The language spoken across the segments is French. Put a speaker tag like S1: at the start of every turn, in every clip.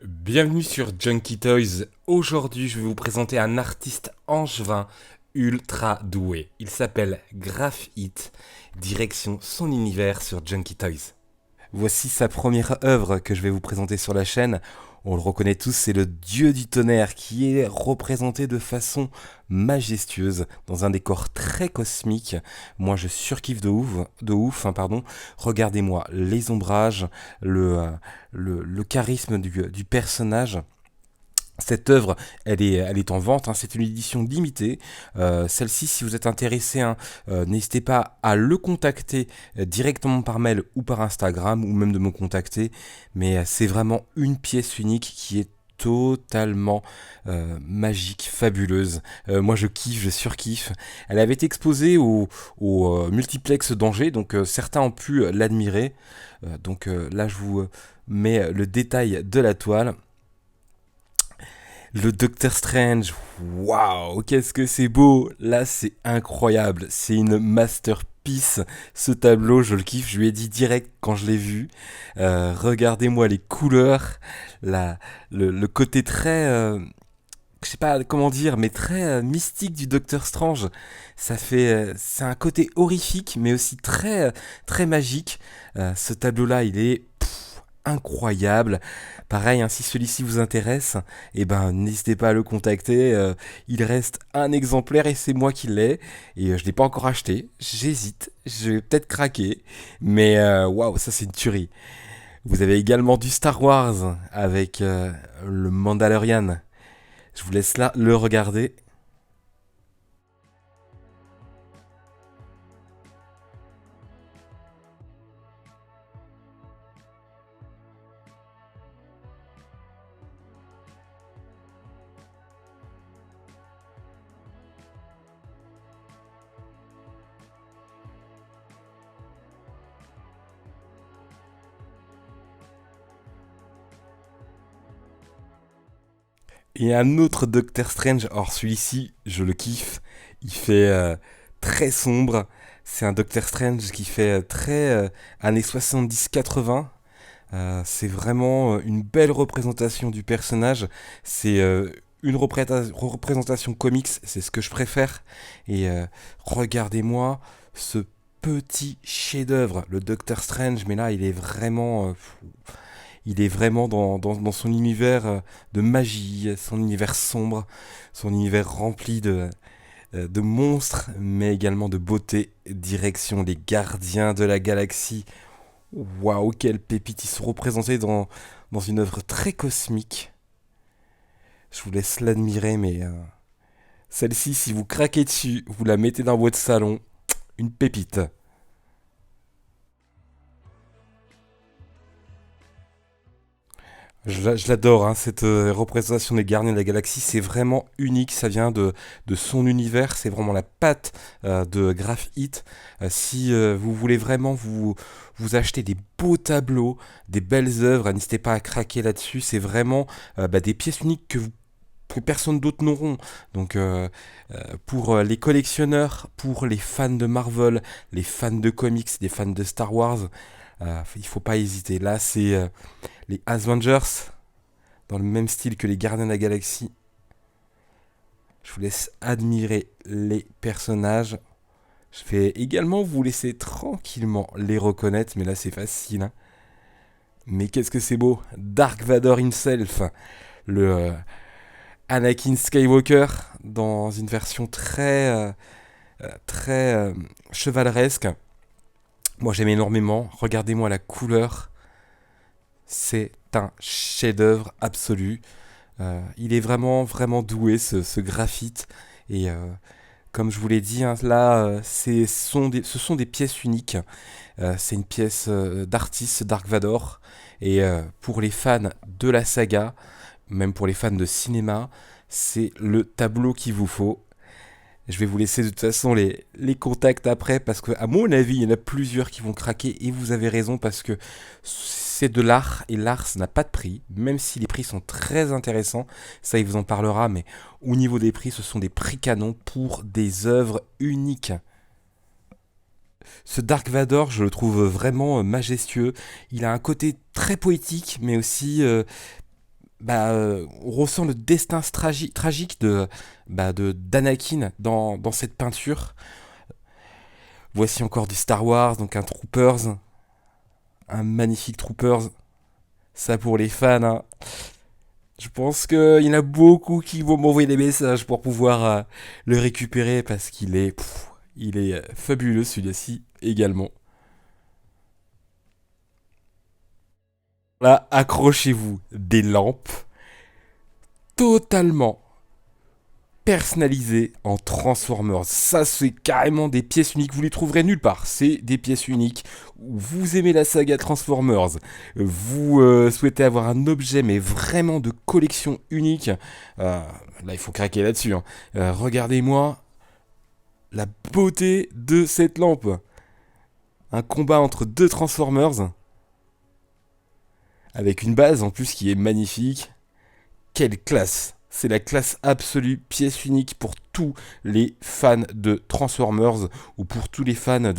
S1: Bienvenue sur Junkie Toys. Aujourd'hui, je vais vous présenter un artiste angevin ultra doué. Il s'appelle Graphite. Direction son univers sur Junkie Toys. Voici sa première œuvre que je vais vous présenter sur la chaîne. On le reconnaît tous, c'est le dieu du tonnerre qui est représenté de façon majestueuse dans un décor très cosmique. Moi, je surkiffe de ouf. Regardez-moi les ombrages, le charisme du personnage. Cette œuvre, elle est en vente, hein, c'est une édition limitée. Celle-ci, si vous êtes intéressé, hein, n'hésitez pas à le contacter directement par mail ou par Instagram, ou même de me contacter. Mais c'est vraiment une pièce unique qui est totalement magique, fabuleuse. Moi, je kiffe, je surkiffe. Elle avait été exposée au multiplex d'Angers, donc certains ont pu l'admirer. Là, je vous mets le détail de la toile. Le Docteur Strange, waouh, qu'est-ce que c'est beau! Là, c'est incroyable, c'est une masterpiece. Ce tableau, je le kiffe, je lui ai dit direct quand je l'ai vu. Regardez-moi les couleurs, le côté très, je sais pas comment dire, mais très mystique du Docteur Strange. C'est un côté horrifique, mais aussi très magique. Ce tableau-là, il est incroyable. Pareil, hein, si celui-ci vous intéresse, eh ben, n'hésitez pas à le contacter. Il reste un exemplaire et c'est moi qui l'ai. Et je ne l'ai pas encore acheté. J'hésite. Je vais peut-être craquer. Mais waouh, ça c'est une tuerie. Vous avez également du Star Wars avec le Mandalorian. Je vous laisse là le regarder. Et un autre Doctor Strange, or celui-ci, je le kiffe. Il fait très sombre. C'est un Doctor Strange qui fait très années 70-80. C'est vraiment une belle représentation du personnage. C'est une représentation comics, c'est ce que je préfère. Et regardez-moi ce petit chef-d'œuvre, le Doctor Strange. Mais là, il est vraiment dans son univers de magie, son univers sombre, son univers rempli de monstres, mais également de beauté. Direction les gardiens de la galaxie. Waouh, quelle pépite! Ils sont représentés dans une œuvre très cosmique. Je vous laisse l'admirer, mais celle-ci, si vous craquez dessus, vous la mettez dans votre salon, une pépite. Je l'adore, hein, cette représentation des Gardiens de la Galaxie, c'est vraiment unique, ça vient de son univers, c'est vraiment la patte de Graphite. Si vous voulez vraiment vous acheter des beaux tableaux, des belles œuvres, n'hésitez pas à craquer là-dessus, c'est vraiment des pièces uniques que personne d'autre n'auront. Donc pour les collectionneurs, pour les fans de Marvel, les fans de comics, les fans de Star Wars, il faut pas hésiter. Là, c'est les Avengers, dans le même style que les Gardiens de la Galaxie. Je vous laisse admirer les personnages. Je vais également vous laisser tranquillement les reconnaître, mais là c'est facile, hein. Mais qu'est-ce que c'est beau! Dark Vador himself, le Anakin Skywalker, dans une version très chevaleresque. Moi j'aime énormément. Regardez-moi la couleur. C'est un chef-d'œuvre absolu. Il est vraiment doué, ce graphite. Et comme je vous l'ai dit, hein, là, ce sont des pièces uniques. C'est une pièce d'artiste Dark Vador. Et pour les fans de la saga, même pour les fans de cinéma, c'est le tableau qu'il vous faut. Je vais vous laisser de toute façon les contacts après parce que, à mon avis, il y en a plusieurs qui vont craquer et vous avez raison parce que c'est de l'art et l'art, ça n'a pas de prix, même si les prix sont très intéressants. Ça, il vous en parlera, mais au niveau des prix, ce sont des prix canons pour des œuvres uniques. Ce Dark Vador, je le trouve vraiment majestueux. Il a un côté très poétique, mais aussi on ressent le destin tragique d'Anakin dans cette peinture. Voici encore du Star Wars, donc un Troopers, un magnifique Troopers. Ça pour les fans, hein. Je pense qu'il y en a beaucoup qui vont m'envoyer des messages pour pouvoir le récupérer parce il est fabuleux celui-ci également. Là, accrochez-vous, des lampes totalement personnalisées en Transformers. Ça, c'est carrément des pièces uniques. Vous les trouverez nulle part. C'est des pièces uniques. Vous aimez la saga Transformers. Vous souhaitez avoir un objet, mais vraiment de collection unique. Là, il faut craquer là-dessus, hein. Regardez-moi la beauté de cette lampe. Un combat entre deux Transformers. Avec une base en plus qui est magnifique. Quelle classe! C'est la classe absolue, pièce unique pour tous les fans de Transformers ou pour tous les fans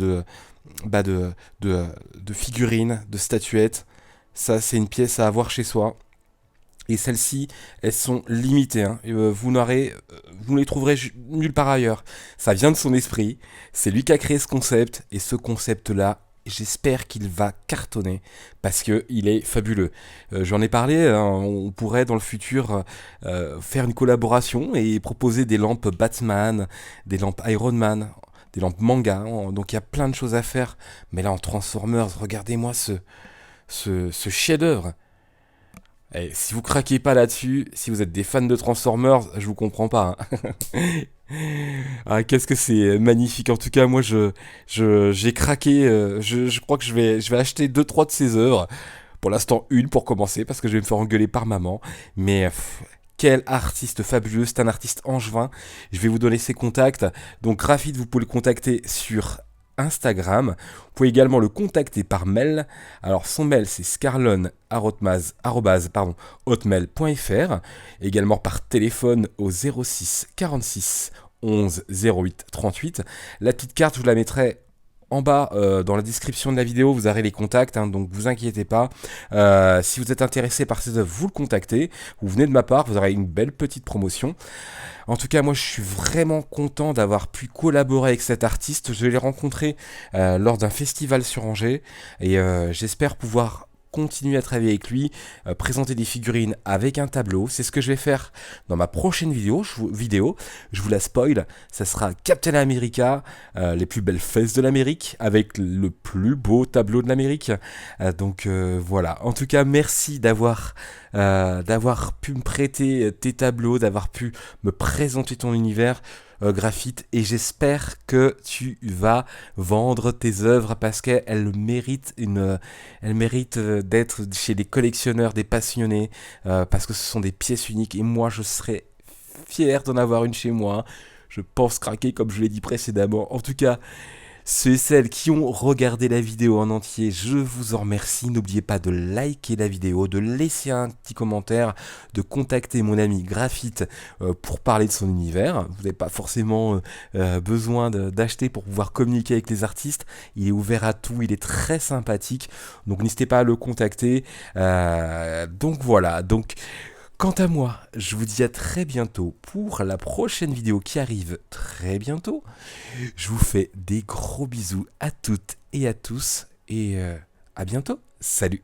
S1: bah de, de figurines, de statuettes. Ça, c'est une pièce à avoir chez soi. Et celles-ci, elles sont limitées, hein. Vous ne les trouverez nulle part ailleurs. Ça vient de son esprit. C'est lui qui a créé ce concept. Et ce concept-là, j'espère qu'il va cartonner parce que il est fabuleux. J'en ai parlé, hein, on pourrait dans le futur faire une collaboration et proposer des lampes Batman, des lampes Iron Man, des lampes manga. Donc il y a plein de choses à faire. Mais là en Transformers, regardez-moi ce chef-d'œuvre. Et si vous craquez pas là-dessus, si vous êtes des fans de Transformers, je vous comprends pas, hein. Ah, qu'est-ce que c'est magnifique. En tout cas, moi, j'ai craqué. Je crois que je vais acheter deux trois de ses œuvres. Pour l'instant, une pour commencer, parce que je vais me faire engueuler par maman. Mais quel artiste fabuleux. C'est un artiste angevin. Je vais vous donner ses contacts. Donc, Graphite, vous pouvez le contacter sur Instagram. Vous pouvez également le contacter par mail. Alors son mail c'est scarlon@hotmail.fr. Également par téléphone au 06 46 11 08 38. La petite carte je vous la mettrai en bas dans la description de la vidéo, vous aurez les contacts, hein, donc vous inquiétez pas. Si vous êtes intéressé par ces œuvres, vous le contactez. Vous venez de ma part, vous aurez une belle petite promotion. En tout cas, moi, je suis vraiment content d'avoir pu collaborer avec cet artiste. Je l'ai rencontré lors d'un festival sur Angers et j'espère pouvoir continuer à travailler avec lui, présenter des figurines avec un tableau. C'est ce que je vais faire dans ma prochaine je vous la spoil, ça sera Captain America, les plus belles fesses de l'Amérique, avec le plus beau tableau de l'Amérique. Voilà. En tout cas, merci d'avoir pu me prêter tes tableaux, d'avoir pu me présenter ton univers. Graphite, et j'espère que tu vas vendre tes œuvres parce qu'elles méritent d'être chez des collectionneurs, des passionnés, parce que ce sont des pièces uniques et moi je serais fier d'en avoir une chez moi. Je pense craquer comme je l'ai dit précédemment. En tout cas, ceux et celles qui ont regardé la vidéo en entier, je vous en remercie. N'oubliez pas de liker la vidéo, de laisser un petit commentaire, de contacter mon ami Graphite pour parler de son univers. Vous n'avez pas forcément besoin d'acheter pour pouvoir communiquer avec les artistes. Il est ouvert à tout, il est très sympathique. Donc n'hésitez pas à le contacter. Donc voilà, donc... Quant à moi, je vous dis à très bientôt pour la prochaine vidéo qui arrive très bientôt. Je vous fais des gros bisous à toutes et à tous et à bientôt. Salut.